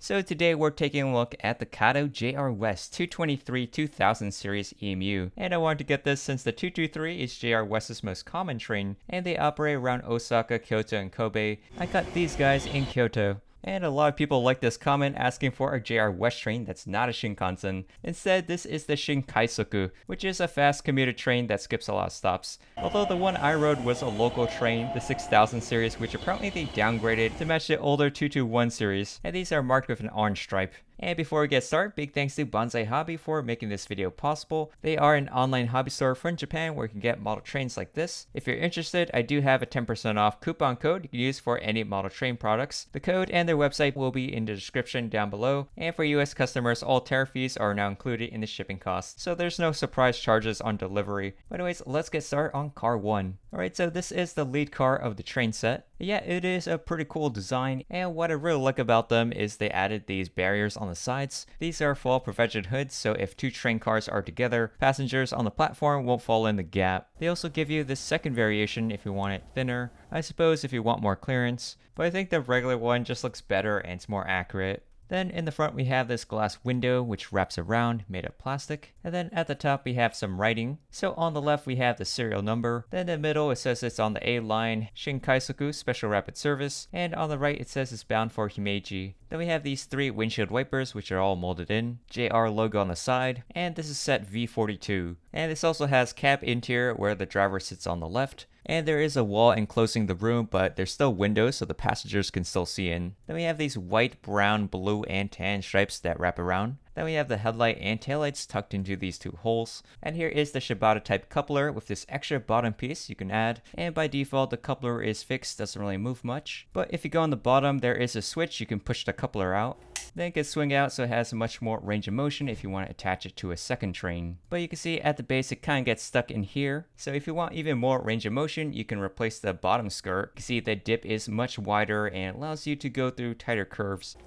So today we're taking a look at the Kato JR West 223 2000 series EMU, and I wanted to get this since the 223 is JR West's most common train, and they operate around Osaka, Kyoto, and Kobe. I got these guys in Kyoto. And a lot of people like this comment asking for a JR West train that's not a Shinkansen. Instead, this is the Shinkaisoku, which is a fast commuter train that skips a lot of stops. Although the one I rode was a local train, the 6000 series, which apparently they downgraded to match the older 221 series, and these are marked with an orange stripe. And before we get started, big thanks to Bonsai Hobby for making this video possible. They are an online hobby store from Japan where you can get model trains like this. If you're interested, I do have a 10% off coupon code you can use for any model train products. The code and their website will be in the description down below. And for US customers, all tariff fees are now included in the shipping cost, so there's no surprise charges on delivery. But anyways, let's get started on car 1. Alright, so this is the lead car of the train set. Yeah, it is a pretty cool design, and what I really like about them is they added these barriers on the sides. These are fall prevention hoods, so if two train cars are together, passengers on the platform won't fall in the gap. They also give you this second variation if you want it thinner, I suppose if you want more clearance, but I think the regular one just looks better and it's more accurate. Then in the front we have this glass window which wraps around, made of plastic. And then at the top we have some writing. So on the left we have the serial number. Then in the middle it says it's on the A line, Shinkaisoku Special Rapid Service. And on the right it says it's bound for Himeji. Then we have these 3 windshield wipers which are all molded in. JR logo on the side. And this is set V42. And this also has cab interior where the driver sits on the left. And there is a wall enclosing the room, but there's still windows so the passengers can still see in. Then we have these white, brown, blue, and tan stripes that wrap around. Then we have the headlight and taillights tucked into these 2 holes. And here is the Shibata type coupler with this extra bottom piece you can add. And by default the coupler is fixed, doesn't really move much. But if you go on the bottom there is a switch, you can push the coupler out. Then it can swing out so it has much more range of motion if you want to attach it to a second train. But you can see at the base it kind of gets stuck in here. So if you want even more range of motion, you can replace the bottom skirt. You can see the dip is much wider and allows you to go through tighter curves.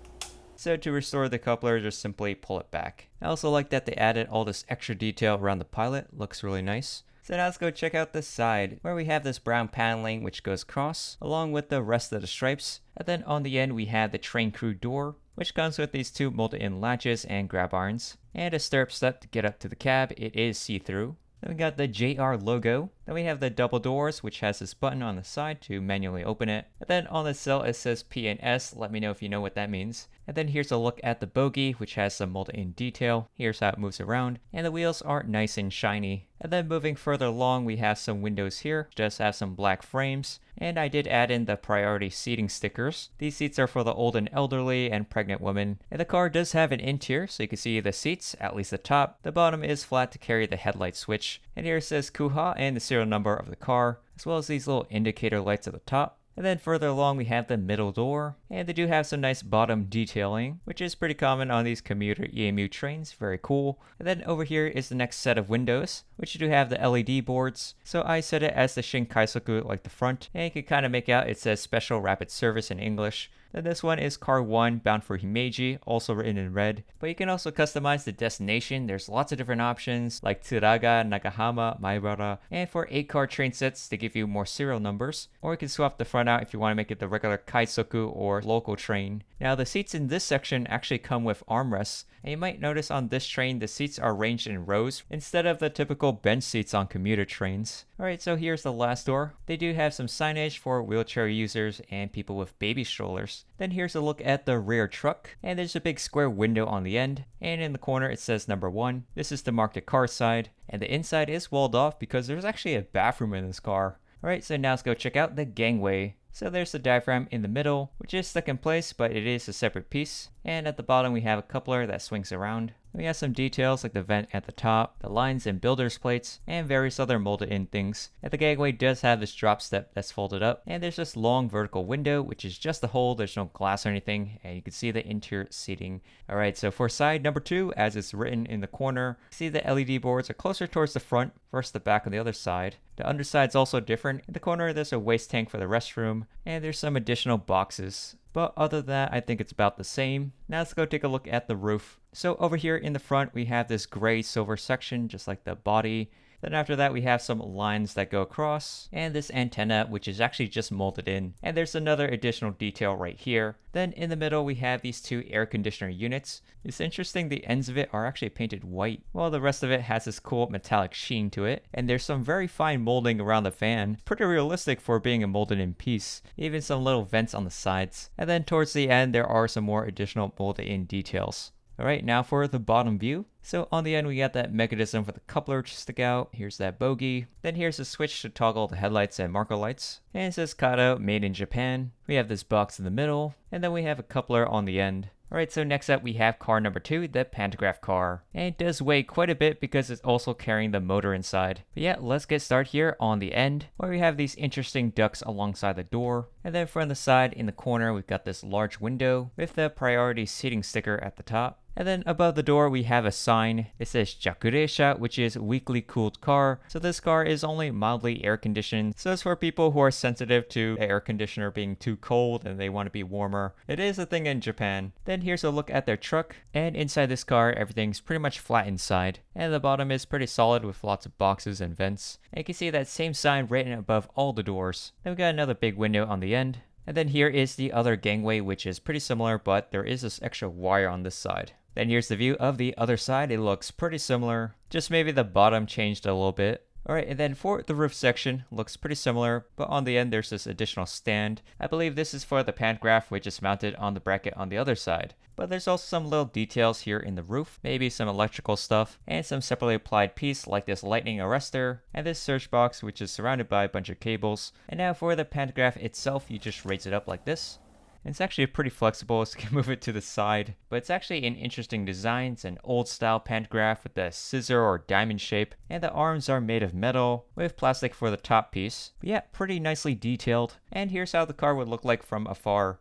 So to restore the coupler, just simply pull it back. I also like that they added all this extra detail around the pilot, looks really nice. So now let's go check out the side, where we have this brown paneling which goes across, along with the rest of the stripes. And then on the end we have the train crew door, which comes with these 2 molded in latches and grab irons. And a stirrup step to get up to the cab, it is see-through. Then we got the JR logo. Then we have the double doors, which has this button on the side to manually open it. And then on the sill it says P and S, let me know if you know what that means. And then here's a look at the bogie, which has some molded in detail. Here's how it moves around. And the wheels are nice and shiny. And then moving further along, we have some windows here, which does have some black frames. And I did add in the priority seating stickers. These seats are for the old and elderly and pregnant women. And the car does have an interior, so you can see the seats, at least the top. The bottom is flat to carry the headlight switch. And here it says Kuha and the serial number of the car, as well as these little indicator lights at the top. And then further along we have the middle door, and they do have some nice bottom detailing, which is pretty common on these commuter EMU trains, very cool. And then over here is the next set of windows, which do have the LED boards. So I set it as the Shinkaisoku like the front, and you can kind of make out it says Special Rapid Service in English. Then this one is car 1 bound for Himeji, also written in red. But you can also customize the destination. There's lots of different options like Tsuruga, Nakahama, Maibara. And for 8-car train sets, they give you more serial numbers. Or you can swap the front out if you want to make it the regular Kaisoku or local train. Now the seats in this section actually come with armrests. And you might notice on this train the seats are arranged in rows instead of the typical bench seats on commuter trains. Alright, so here's the last door. They do have some signage for wheelchair users and people with baby strollers. Then here's a look at the rear truck, and there's a big square window on the end, and in the corner it says number 1. This is to mark the car side, and the inside is walled off because there's actually a bathroom in this car. Alright, so now let's go check out the gangway. So there's the diaphragm in the middle, which is stuck in place, but it is a separate piece. And at the bottom we have a coupler that swings around. We have some details like the vent at the top, the lines and builder's plates, and various other molded in things. And the gangway does have this drop step that's folded up, and there's this long vertical window which is just a hole, there's no glass or anything, and you can see the interior seating. Alright, so for side number 2, as it's written in the corner, see the LED boards are closer towards the front versus the back on the other side. The underside's also different. In the corner there's a waste tank for the restroom, and there's some additional boxes. But other than that, I think it's about the same. Now let's go take a look at the roof. So over here in the front, we have this gray silver section, just like the body. Then after that we have some lines that go across, and this antenna which is actually just molded in. And there's another additional detail right here. Then in the middle we have these two air conditioner units. It's interesting the ends of it are actually painted white, while the rest of it has this cool metallic sheen to it. And there's some very fine molding around the fan, pretty realistic for being a molded in piece. Even some little vents on the sides. And then towards the end there are some more additional molded in details. Alright, now for the bottom view. So on the end we got that mechanism for the coupler to stick out. Here's that bogie. Then here's a switch to toggle the headlights and marker lights. And it says Kato, made in Japan. We have this box in the middle. And then we have a coupler on the end. Alright, so next up we have car number 2, the pantograph car. And it does weigh quite a bit because it's also carrying the motor inside. But yeah, let's get started here on the end, where we have these interesting ducts alongside the door. And then from the side in the corner we've got this large window with the priority seating sticker at the top. And then above the door we have a sign. It says Jakureisha, which is weakly cooled car. So this car is only mildly air conditioned. So it's for people who are sensitive to the air conditioner being too cold and they want to be warmer. It is a thing in Japan. Then here's a look at their truck. And inside this car everything's pretty much flat inside. And the bottom is pretty solid with lots of boxes and vents. And you can see that same sign written above all the doors. Then we got another big window on the end. And then here is the other gangway, which is pretty similar, but there is this extra wire on this side. Then here's the view of the other side. It looks pretty similar, just maybe the bottom changed a little bit. Alright, and then for the roof section, looks pretty similar, but on the end there's this additional stand. I believe this is for the pantograph, which is mounted on the bracket on the other side. But there's also some little details here in the roof, maybe some electrical stuff, and some separately applied piece like this lightning arrestor, and this surge box which is surrounded by a bunch of cables. And now for the pantograph itself, you just raise it up like this. And it's actually pretty flexible, so you can move it to the side. But it's actually an interesting design. It's an old style pantograph with a scissor or diamond shape. And the arms are made of metal with plastic for the top piece. But yeah, pretty nicely detailed. And here's how the car would look like from afar.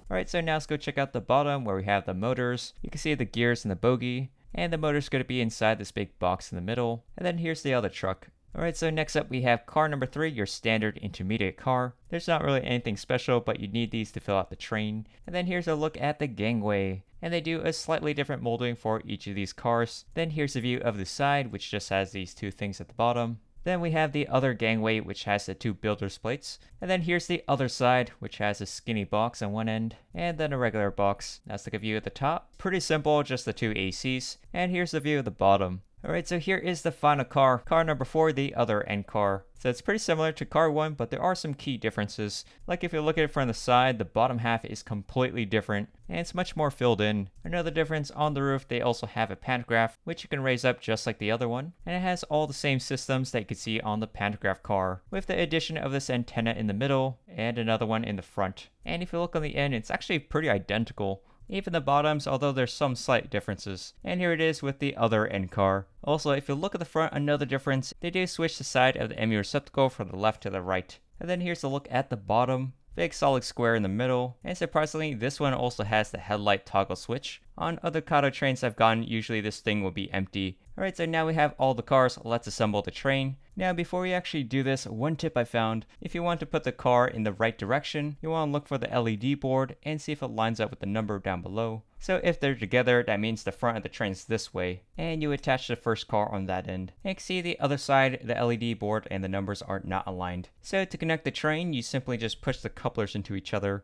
Alright, so now let's go check out the bottom where we have the motors. You can see the gears and the bogie. And the motor's going to be inside this big box in the middle. And then here's the other truck. Alright, so next up we have car number 3, your standard intermediate car. There's not really anything special, but you need these to fill out the train. And then here's a look at the gangway. And they do a slightly different molding for each of these cars. Then here's a view of the side, which just has these two things at the bottom. Then we have the other gangway, which has the two builder's plates. And then here's the other side, which has a skinny box on one end, and then a regular box. That's like a view at the top. Pretty simple, just the two ACs. And here's the view of the bottom. Alright, so here is the final car, car number 4, the other end car. So it's pretty similar to car 1, but there are some key differences. Like if you look at it from the side, the bottom half is completely different, and it's much more filled in. Another difference, on the roof they also have a pantograph, which you can raise up just like the other one. And it has all the same systems that you could see on the pantograph car, with the addition of this antenna in the middle, and another one in the front. And if you look on the end, it's actually pretty identical. Even the bottoms, although there's some slight differences. And here it is with the other end car. Also, if you look at the front, another difference, they do switch the side of the MU receptacle from the left to the right. And then here's a look at the bottom. Big solid square in the middle. And surprisingly, this one also has the headlight toggle switch. On other Kato trains I've gotten, usually this thing will be empty. Alright, so now we have all the cars, let's assemble the train. Now before we actually do this, one tip I found, if you want to put the car in the right direction, you want to look for the LED board and see if it lines up with the number down below. So if they're together, that means the front of the train's this way, and you attach the first car on that end. And you can see the other side, the LED board and the numbers are not aligned. So to connect the train, you simply just push the couplers into each other.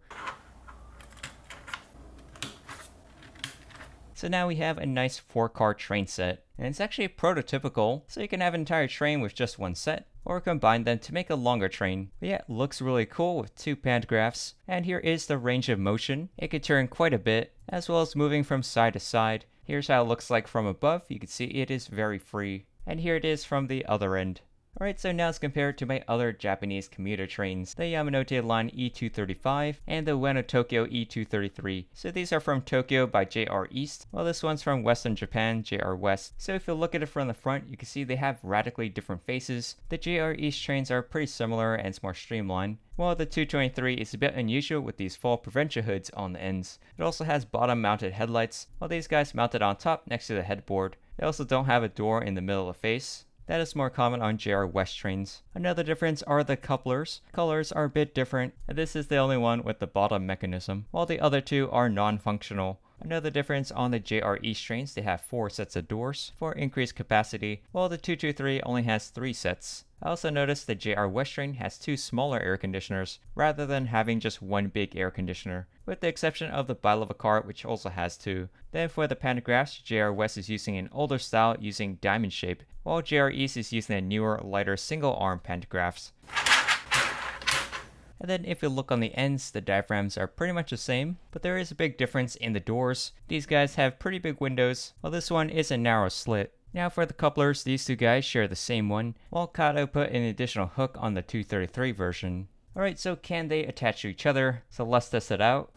So now we have a nice 4-car train set, and it's actually prototypical, so you can have an entire train with just one set, or combine them to make a longer train. But yeah, it looks really cool with two pantographs, and here is the range of motion. It can turn quite a bit, as well as moving from side to side. Here's how it looks like from above. You can see it is very free, and here it is from the other end. Alright, so now let's compare it to my other Japanese commuter trains, the Yamanote line E235 and the Ueno Tokyo E233. So these are from Tokyo by JR East, while this one's from Western Japan, JR West. So if you look at it from the front, you can see they have radically different faces. The JR East trains are pretty similar and it's more streamlined, while the 223 is a bit unusual with these fall prevention hoods on the ends. It also has bottom mounted headlights, while these guys mounted on top next to the headboard. They also don't have a door in the middle of the face. That is more common on JR West trains. Another difference are the couplers. Colors are a bit different, and this is the only one with the bottom mechanism, while the other two are non-functional. Another difference on the JRE strains, they have 4 sets of doors for increased capacity, while the 223 only has 3 sets. I also noticed the JR West strain has 2 smaller air conditioners, rather than having just one big air conditioner, with the exception of the bi-level cart, which also has 2. Then for the pantographs, JR West is using an older style using diamond shape, while JR East is using the newer, lighter single-arm pantographs. And then if you look on the ends, the diaphragms are pretty much the same, but there is a big difference in the doors. These guys have pretty big windows, while this one is a narrow slit. Now for the couplers, these 2 guys share the same one, while Kato put an additional hook on the 233 version. Alright, so can they attach to each other? So let's test it out.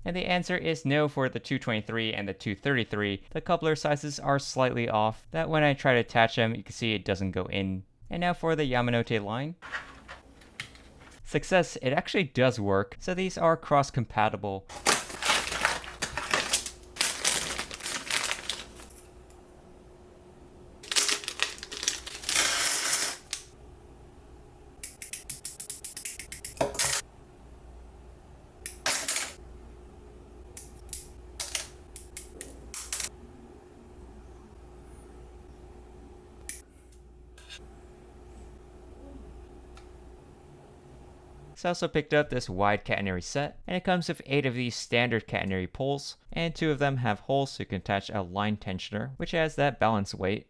And the answer is no for the 223 and the 233. The coupler sizes are slightly off, that when I try to attach them, you can see it doesn't go in. And now for the Yamanote line. Success, it actually does work, so these are cross-compatible. So I also picked up this wide catenary set, and it comes with 8 of these standard catenary poles, and 2 of them have holes so you can attach a line tensioner, which has that balance weight.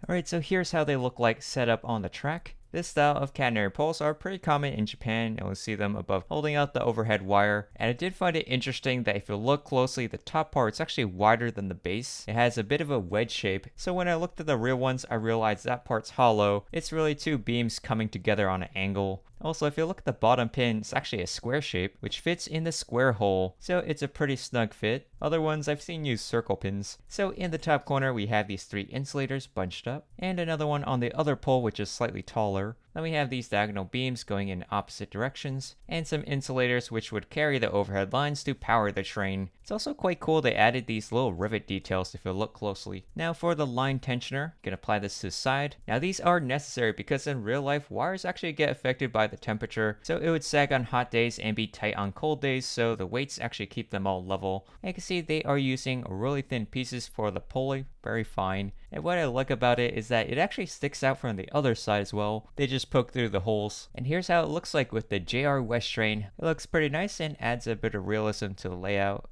Alright, so here's how they look like set up on the track. This style of catenary poles are pretty common in Japan, and we'll see them above holding out the overhead wire. And I did find it interesting that if you look closely, the top part is actually wider than the base. It has a bit of a wedge shape, so when I looked at the real ones, I realized that part's hollow. It's really 2 beams coming together on an angle. Also, if you look at the bottom pin, it's actually a square shape, which fits in the square hole, so it's a pretty snug fit. Other ones I've seen use circle pins. So in the top corner, we have these 3 insulators bunched up, and another one on the other pole, which is slightly taller. Then we have these diagonal beams going in opposite directions, and some insulators which would carry the overhead lines to power the train. It's also quite cool they added these little rivet details if you look closely. Now for the line tensioner, you can apply this to the side. Now these are necessary because in real life, wires actually get affected by the temperature, so it would sag on hot days and be tight on cold days, so the weights actually keep them all level. And you can see they are using really thin pieces for the pulley, very fine. And what I like about it is that it actually sticks out from the other side as well. They just poke through the holes. And here's how it looks like with the JR West train. It looks pretty nice and adds a bit of realism to the layout.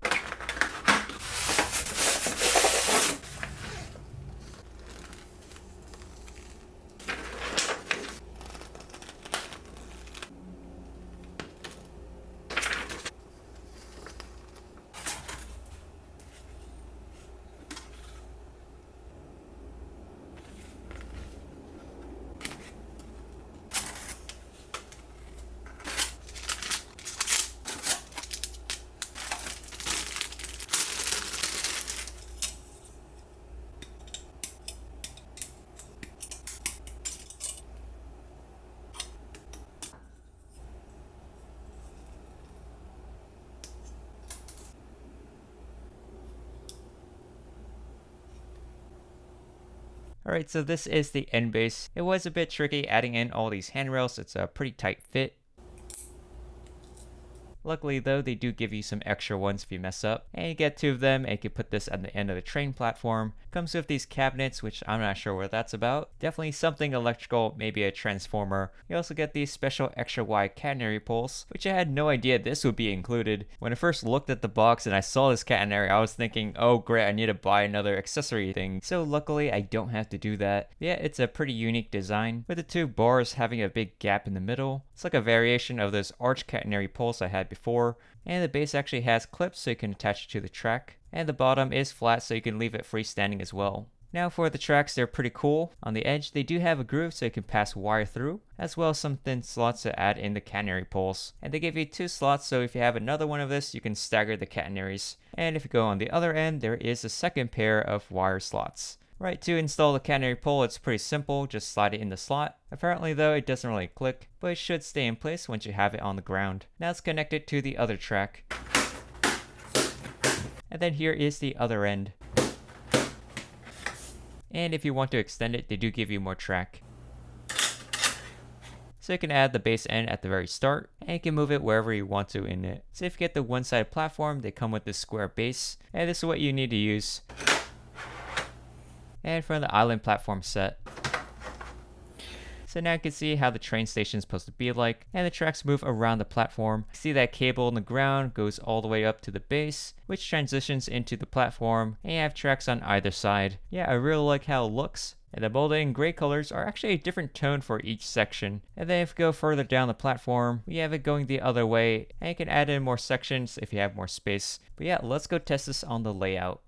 Alright, so this is the end base. It was a bit tricky adding in all these handrails. It's a pretty tight fit. Luckily though, they do give you some extra ones if you mess up. And you get 2 of them, and you can put this at the end of the train platform. Comes with these cabinets, which I'm not sure what that's about. Definitely something electrical, maybe a transformer. You also get these special extra wide catenary poles, which I had no idea this would be included. When I first looked at the box and I saw this catenary, I was thinking, oh great, I need to buy another accessory thing. So luckily I don't have to do that. Yeah, it's a pretty unique design, with the 2 bars having a big gap in the middle. It's like a variation of those arch catenary poles I had before. And the base actually has clips so you can attach it to the track. And the bottom is flat so you can leave it freestanding as well. Now for the tracks, they're pretty cool. On the edge, they do have a groove so you can pass wire through, as well as some thin slots to add in the catenary poles. And they give you 2 slots, so if you have another one of this, you can stagger the catenaries. And if you go on the other end, there is a second pair of wire slots. Right, to install the catenary pole, it's pretty simple, just slide it in the slot. Apparently though, it doesn't really click, but it should stay in place once you have it on the ground. Now it's connected to the other track. And then here is the other end. And if you want to extend it, they do give you more track. So you can add the base end at the very start, and you can move it wherever you want to in it. So if you get the one-sided platform, they come with this square base, and this is what you need to use. And for the island platform set. So now you can see how the train station is supposed to be like, and the tracks move around the platform. See that cable in the ground goes all the way up to the base, which transitions into the platform, and you have tracks on either side. Yeah, I really like how it looks. And the bold and gray colors are actually a different tone for each section. And then if you go further down the platform, we have it going the other way, and you can add in more sections if you have more space. But yeah, let's go test this on the layout.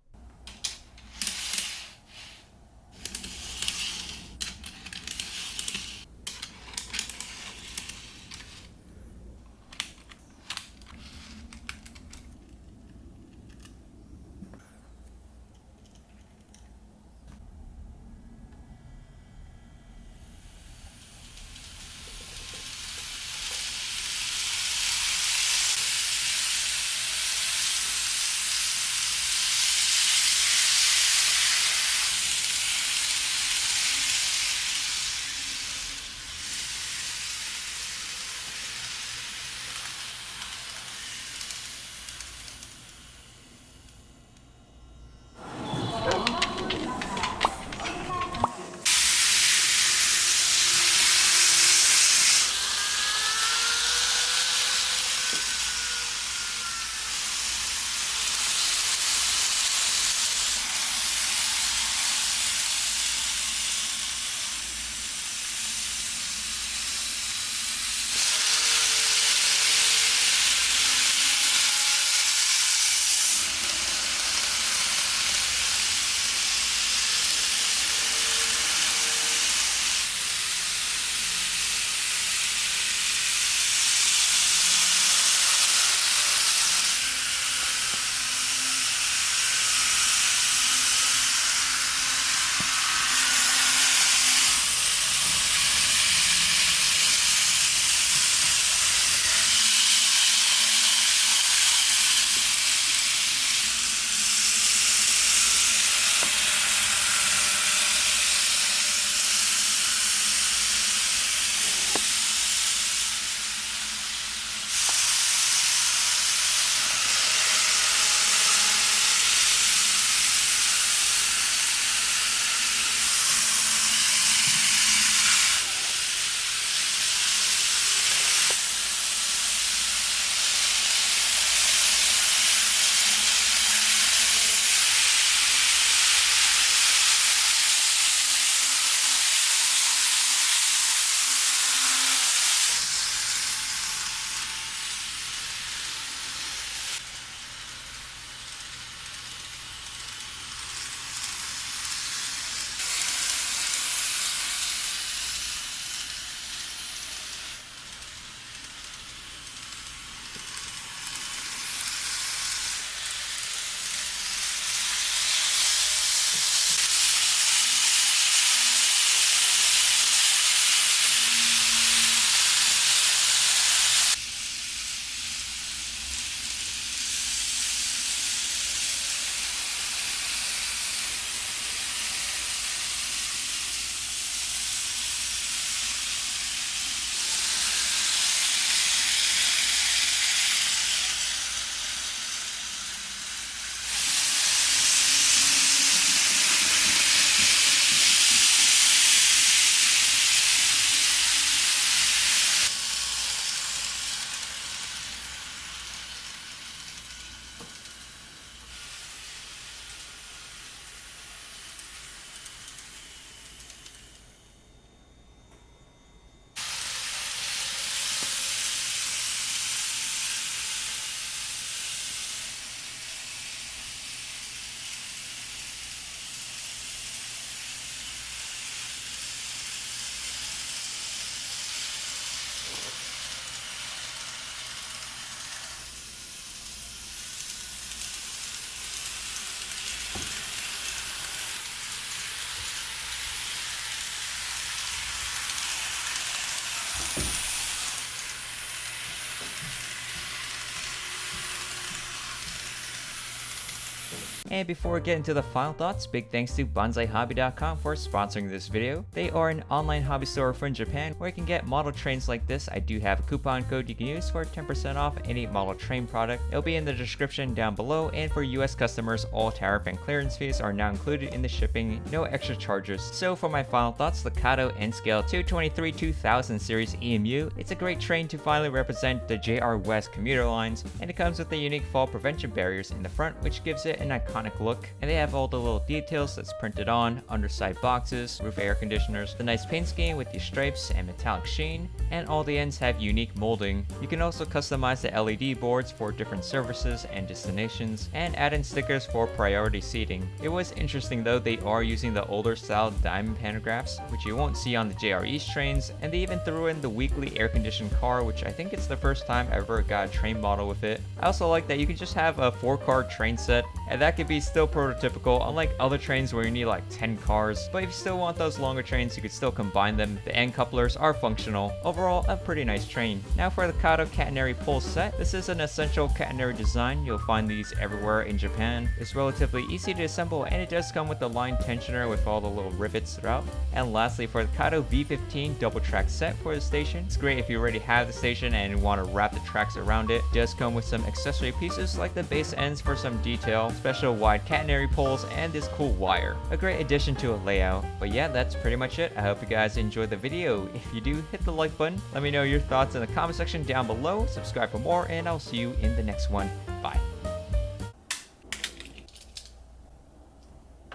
And before we get into the final thoughts, big thanks to BonsaiHobby.com for sponsoring this video. They are an online hobby store from Japan where you can get model trains like this. I do have a coupon code you can use for 10% off any model train product. It'll be in the description down below, and for US customers, all tariff and clearance fees are now included in the shipping, no extra charges. So for my final thoughts, the Kato N-Scale 223-2000 series EMU, it's a great train to finally represent the JR West commuter lines, and it comes with the unique fall prevention barriers in the front, which gives it an iconic look. And they have all the little details that's printed on, underside boxes, roof air conditioners, the nice paint scheme with the stripes and metallic sheen, and all the ends have unique molding. You can also customize the LED boards for different services and destinations, and add in stickers for priority seating. It was interesting though, they are using the older style diamond pantographs, which you won't see on the JR East trains, and they even threw in the weekly air-conditioned car, which I think it's the first time I ever got a train model with it. I also like that you can just have a 4-car train set, and that could be still prototypical, unlike other trains where you need like 10 cars. But if you still want those longer trains, you could still combine them. The end couplers are functional. Overall, a pretty nice train. Now for the Kato Catenary pole set. This is an essential catenary design. You'll find these everywhere in Japan. It's relatively easy to assemble, and it does come with the line tensioner with all the little rivets throughout. And lastly, for the Kato V15 Double Track Set for the station. It's great if you already have the station and want to wrap the tracks around it. It does come with some accessory pieces like the base ends for some detail, special wide catenary poles, and this cool wire. A great addition to a layout. But yeah, that's pretty much it. I hope you guys enjoyed the video. If you do, hit the like button. Let me know your thoughts in the comment section down below. Subscribe for more, and I'll see you in the next one. Bye.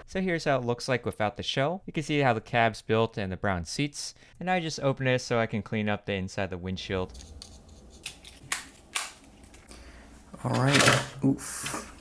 So here's how it looks like without the shell. You can see how the cab's built and the brown seats. And I just open it so I can clean up the inside of the windshield. Alright, oof.